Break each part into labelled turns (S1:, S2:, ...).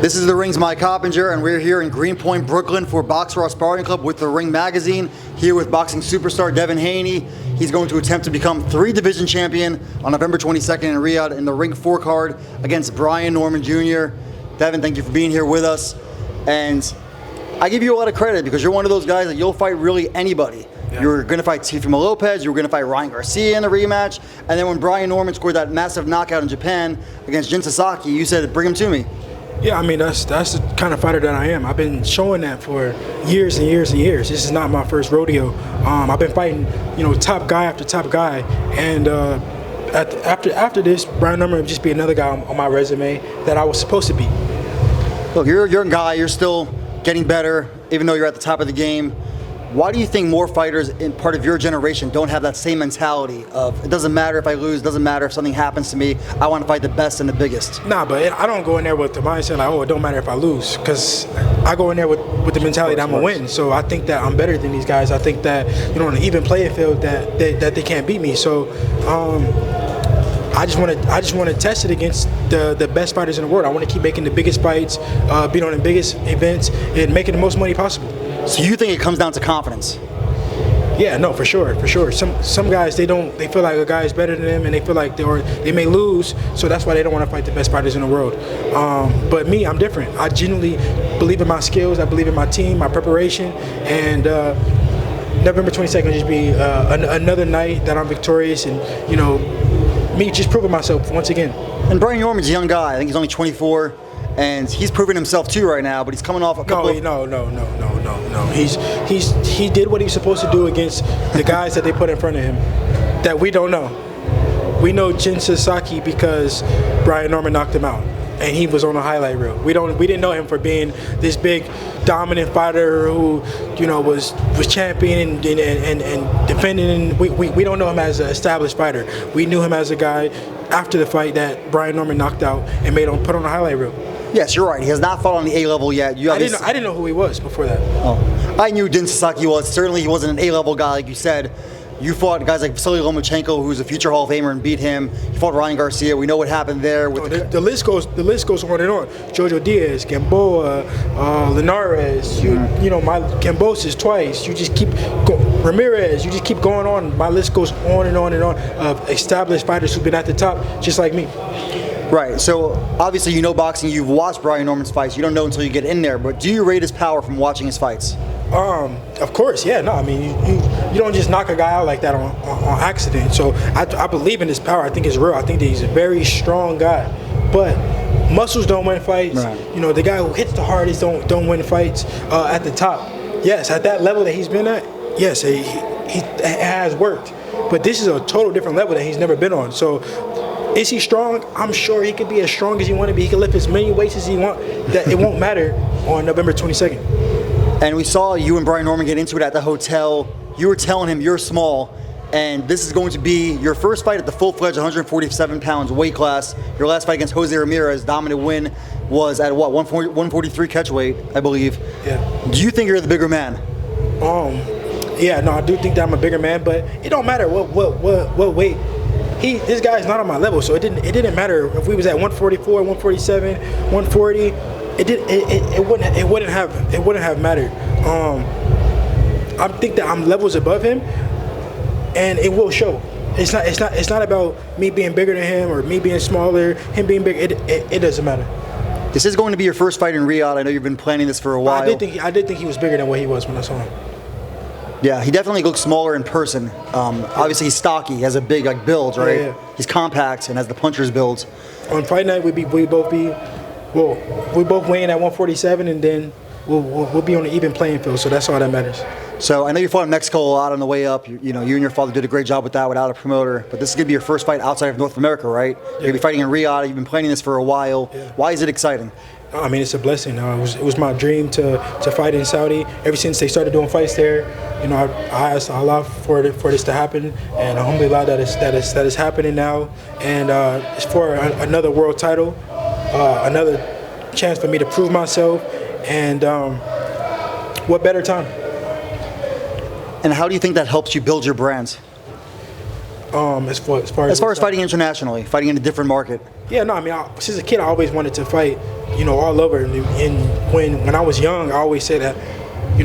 S1: This is The Ring's Mike Coppinger, and we're here in Greenpoint, Brooklyn for Box Raw Sparring Club with The Ring magazine, here with boxing superstar Devin Haney. He's going to attempt to become 3-division champion on November 22nd in Riyadh in the Ring 4 card against Brian Norman Jr. Devin, thank you for being here with us. And I give you a lot of credit because you're one of those guys that you'll fight really anybody. Yeah. You were going to fight Teofimo Lopez, you were going to fight Ryan Garcia in a rematch, and then when Brian Norman scored that massive knockout in Japan against Jin Sasaki, you said, bring him to me.
S2: Yeah, I mean, that's the kind of fighter that I am. I've been showing that for years and years and years. This is not my first rodeo. I've been fighting, top guy after top guy. And after this, Brian Norman would just be another guy on my resume that I was supposed to be.
S1: Look, you're a guy, you're still getting better, even though you're at the top of the game. Why do you think more fighters in part of your generation don't have that same mentality of, it doesn't matter if I lose, it doesn't matter if something happens to me, I want to fight the best and the biggest?
S2: Nah, but I don't go in there with the mindset like, oh, it don't matter if I lose, because I go in there with the mentality that I'm going to win. So I think that I'm better than these guys. I think that, on an even playing field that they can't beat me. So I just want to test it against the best fighters in the world. I want to keep making the biggest fights, being on the biggest events, and making the most money possible.
S1: So you think it comes down to confidence?
S2: Yeah, no, for sure. Some guys they feel like a guy is better than them, and they feel like they may lose, so that's why they don't want to fight the best fighters in the world. But me, I'm different. I genuinely believe in my skills. I believe in my team, my preparation, and November 22nd will just be another night that I'm victorious, and me just proving myself once again.
S1: And Brian Norman's a young guy. I think he's only 24, and he's proving himself too right now. But he's coming off a couple.
S2: No. He did what he was supposed to do against the guys that they put in front of him that we don't know. We know Jin Sasaki because Brian Norman knocked him out, and he was on a highlight reel. We didn't know him for being this big, dominant fighter who was champion and defending. And we don't know him as an established fighter. We knew him as a guy after the fight that Brian Norman knocked out and put on a highlight reel.
S1: Yes, you're right. He has not fought on the A level yet.
S2: I didn't know who he was before that.
S1: Oh, I knew Jin Sasaki was. Certainly, he wasn't an A level guy, like you said. You fought guys like Vasily Lomachenko, who's a future Hall of Famer, and beat him. You fought Ryan Garcia. We know what happened there. With
S2: the list goes on and on. Jojo Diaz, Gamboa, Linares. My Cambosis twice. You just keep Ramirez. You just keep going on. My list goes on and on and on of established fighters who've been at the top, just like me.
S1: Right. So obviously, you know boxing. You've watched Brian Norman's fights. You don't know until you get in there. But do you rate his power from watching his fights?
S2: Of course, yeah. No, I mean, you don't just knock a guy out like that on accident. So I believe in his power. I think it's real. I think that he's a very strong guy. But muscles don't win fights. Right. The guy who hits the hardest don't win fights at the top. Yes, at that level that he's been at, yes, he has worked. But this is a total different level that he's never been on. So is he strong? I'm sure he could be as strong as he want to be. He can lift as many weights as he want. That it won't matter on November 22nd.
S1: And we saw you and Brian Norman get into it at the hotel. You were telling him you're small, and this is going to be your first fight at the full-fledged 147 pounds weight class. Your last fight against Jose Ramirez, dominant win, was at what, 143 catch weight, I believe.
S2: Yeah.
S1: Do you think you're the bigger man?
S2: Yeah, no, I do think that I'm a bigger man, but it don't matter what weight. This guy's not on my level, so it didn't matter if we was at 144, 147, 140. It wouldn't have mattered. I think that I'm levels above him, and it will show. It's not about me being bigger than him or me being smaller, him being big. It doesn't matter.
S1: This is going to be your first fight in Riyadh. I know you've been planning this for a while.
S2: I did think he was bigger than what he was when I saw him.
S1: Yeah, he definitely looks smaller in person. Obviously, he's stocky. He has a big build, right?
S2: Yeah.
S1: He's compact and has the puncher's build.
S2: On fight night, we both weighing at 147, and then we'll be on an even playing field. So that's all that matters.
S1: So I know you fought in Mexico a lot on the way up. You and your father did a great job with that without a promoter. But this is going to be your first fight outside of North America, right? You're going to be fighting in Riyadh. You've been planning this for a while. Yeah. Why is it exciting?
S2: I mean, it's a blessing. It was my dream to fight in Saudi. Ever since they started doing fights there, I asked Allah for this to happen, and alhamdulillah that is happening now. And it's for another world title, another chance for me to prove myself. And what better time?
S1: And how do you think that helps you build your brand?
S2: As far as
S1: fighting internationally, fighting in a different market.
S2: Yeah, no, I mean, since a kid, I always wanted to fight, all over. And when I was young, I always said that,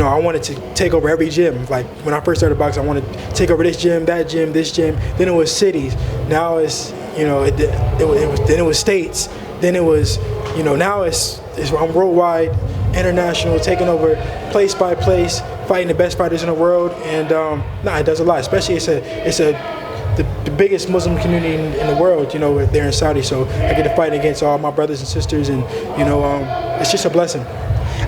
S2: I wanted to take over every gym. Like, when I first started boxing, I wanted to take over this gym, that gym, this gym. Then it was cities. Now it's, then it was states. Then it was, now it's I'm worldwide, international, taking over place by place, fighting the best fighters in the world. And, it does a lot. Especially it's the biggest Muslim community in the world, there in Saudi. So I get to fight against all my brothers and sisters, and it's just a blessing.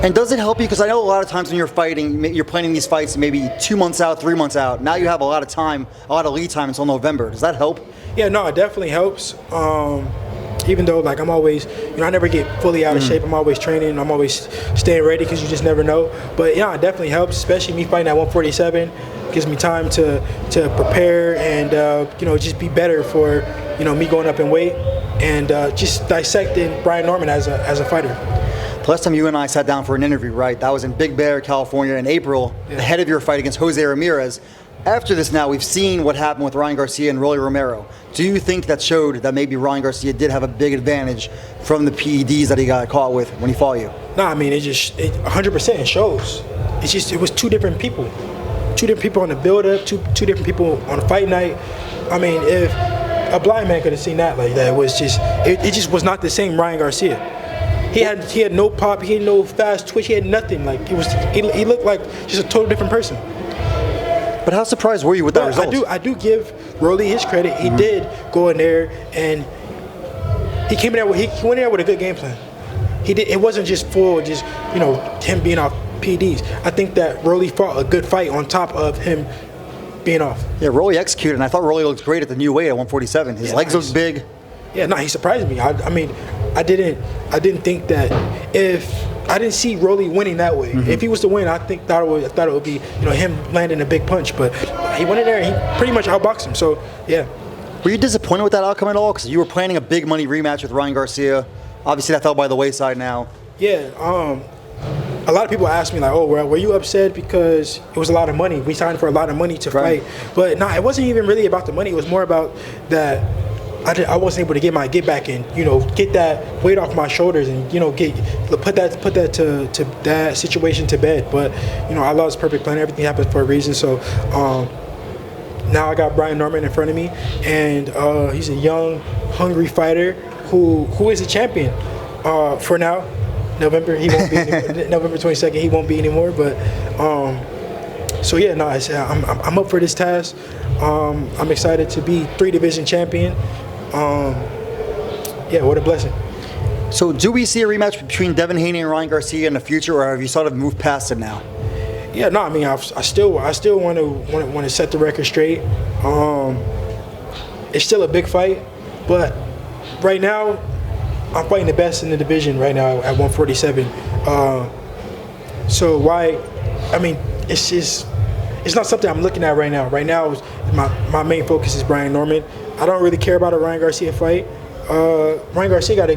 S1: And does it help you? Because I know a lot of times when you're fighting, you're planning these fights maybe 2 months out, 3 months out. Now you have a lot of time, a lot of lead time until November. Does that help?
S2: Yeah, no, it definitely helps. Even though, like, I'm always, I never get fully out of shape. I'm always training. I'm always staying ready because you just never know. But yeah, it definitely helps, especially me fighting at 147. Gives me time to prepare and just be better for me going up in weight and just dissecting Brian Norman as a fighter.
S1: The last time you and I sat down for an interview, right? That was in Big Bear, California, in April, ahead of your fight against Jose Ramirez. After this, now we've seen what happened with Ryan Garcia and Rolly Romero. Do you think that showed that maybe Ryan Garcia did have a big advantage from the PEDs that he got caught with when he fought you?
S2: No, I mean, it 100% shows. It was two different people. Two different people on the build-up, two different people on the fight night. I mean, if a blind man could have seen that like that, it just was not the same Ryan Garcia. He had no pop, he had no fast twitch, he had nothing. Like he looked like just a total different person.
S1: But how surprised were you with that result?
S2: I do give Rolly his credit. He did go in there and he came in there he went in there with a good game plan. He did. It wasn't just him being off PEDs. I think that Rolly fought a good fight on top of him being off.
S1: Yeah, Rolly executed, and I thought Rolly looked great at the new weight at 147. His legs looked big.
S2: Yeah, no, he surprised me. I mean, I didn't think that I didn't see Rolly winning that way. If he was to win, I thought it would be him landing a big punch. But he went in there and he pretty much outboxed him. So yeah.
S1: Were you disappointed with that outcome at all? Because you were planning a big money rematch with Ryan Garcia. Obviously, that fell by the wayside now.
S2: Yeah. A lot of people ask me like, "Oh, well, were you upset because it was a lot of money? We signed for a lot of money to fight." But no, it wasn't even really about the money. It was more about that I wasn't able to get back and get that weight off my shoulders and put that to that situation to bed. But I lost perfect plan. Everything happens for a reason. So now I got Brian Norman in front of me, and he's a young, hungry fighter who is a champion for now. November he won't be November 22nd he won't be anymore. But so yeah, no, I'm up for this task. I'm excited to be 3-division champion. Yeah, what a blessing.
S1: So do we see a rematch between Devin Haney and Ryan Garcia in the future, or have you sort of moved past it now?
S2: Yeah, no, I mean, I still want to set the record straight. It's still a big fight, but right now I'm fighting the best in the division right now at 147. So why? I mean, it's not something I'm looking at right now. Right now, my main focus is Brian Norman. I don't really care about a Ryan Garcia fight. Ryan Garcia got to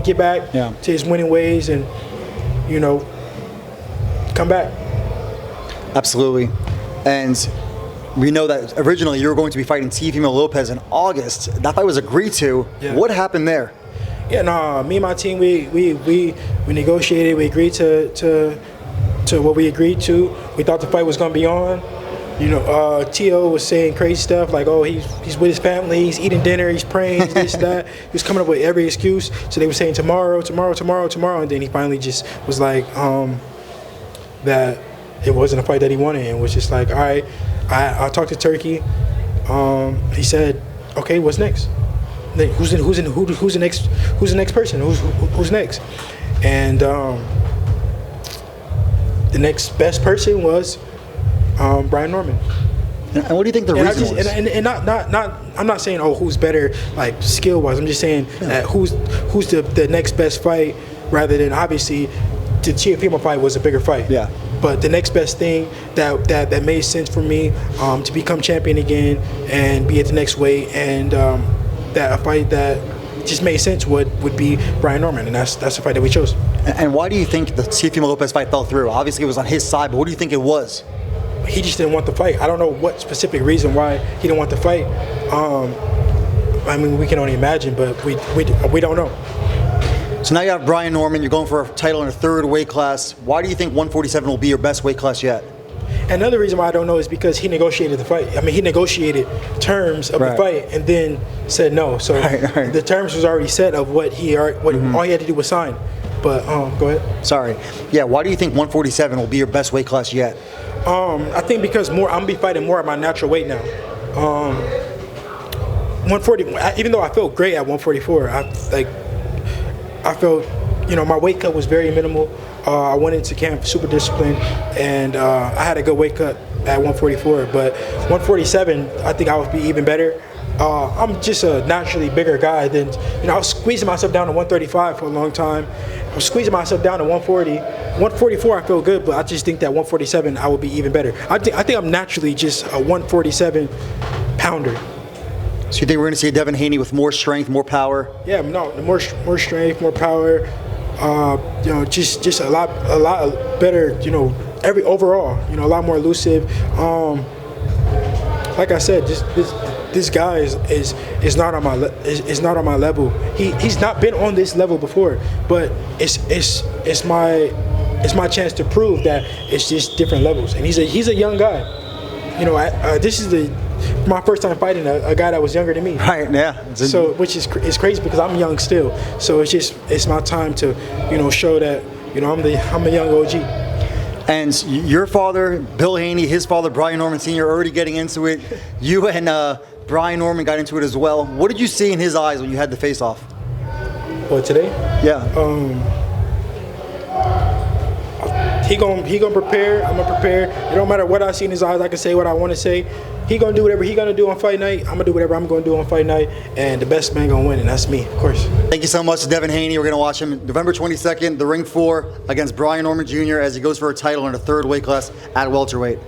S2: get back to his winning ways and come back.
S1: Absolutely. And we know that originally you were going to be fighting Teofimo Lopez in August. That fight was agreed to. Yeah. What happened there?
S2: Yeah, no, me and my team, we negotiated. We agreed to what we agreed to. We thought the fight was going to be on. Tio was saying crazy stuff like, oh, he's with his family, he's eating dinner, he's praying, he's this, that. He was coming up with every excuse. So they were saying tomorrow, and then he finally just was like that it wasn't a fight that he wanted, and was just like, all right, I talked to Turkey. He said, okay, what's next? Who's the next person? Who's next? And the next best person was Brian Norman.
S1: And what do you think the reason was?
S2: And I'm not saying who's better like skill wise. I'm just saying who's the next best fight, rather than obviously the Teofimo fight was a bigger fight. Yeah. But the next best thing that made sense for me to become champion again and be at the next weight, and that a fight that just made sense would be Brian Norman, and that's the fight that we chose.
S1: And why do you think the Teofimo Lopez fight fell through? Obviously it was on his side, but what do you think it was? He
S2: just didn't want the fight. I don't know what specific reason why he didn't want the fight. I mean, we can only imagine, but we don't know.
S1: So now you have Brian Norman. You're going for a title in a third weight class. Why do you think 147 will be your best weight class yet?
S2: Another reason why I don't know is because he negotiated the fight. I mean, he negotiated terms of the fight and then said no. So the terms was already set of what all he had to do was sign. But go ahead.
S1: Sorry. Yeah. Why do you think 147 will be your best weight class yet?
S2: I think because I'm gonna be fighting more at my natural weight now. 140. Even though I felt great at 144, I felt, my weight cut was very minimal. I went into camp super disciplined, and I had a good weight cut at 144. But 147, I think I would be even better. I'm just a naturally bigger guy than, I was squeezing myself down to 135 for a long time. I was squeezing myself down to 140. 144, I feel good, but I just think that 147, I would be even better. I think I'm naturally just a 147 pounder.
S1: So you think we're going to see a Devin Haney with more strength, more power?
S2: Yeah, no, more strength, more power. Just a lot better. Overall, a lot more elusive. Like I said, just this guy is not on my level. He's not been on this level before, but it's my chance to prove that it's just different levels. And he's a young guy. This is my first time fighting a guy that was younger than me.
S1: Right. Yeah.
S2: So which is crazy because I'm young still. So it's my time to show that I'm a young OG.
S1: And your father, Bill Haney, his father, Brian Norman Sr., are already getting into it. You and Brian Norman got into it as well. What did you see in his eyes when you had the face-off?
S2: What, today?
S1: Yeah.
S2: He gonna prepare. I'm gonna prepare. It don't matter what I see in his eyes. I can say what I want to say. He gonna do whatever he gonna do on fight night. I'm gonna do whatever I'm gonna do on fight night, and the best man gonna win, and that's me, of course.
S1: Thank you so much to Devin Haney. We're gonna watch him November 22nd, the Ring 4 against Brian Norman Jr. as he goes for a title in a third weight class at welterweight.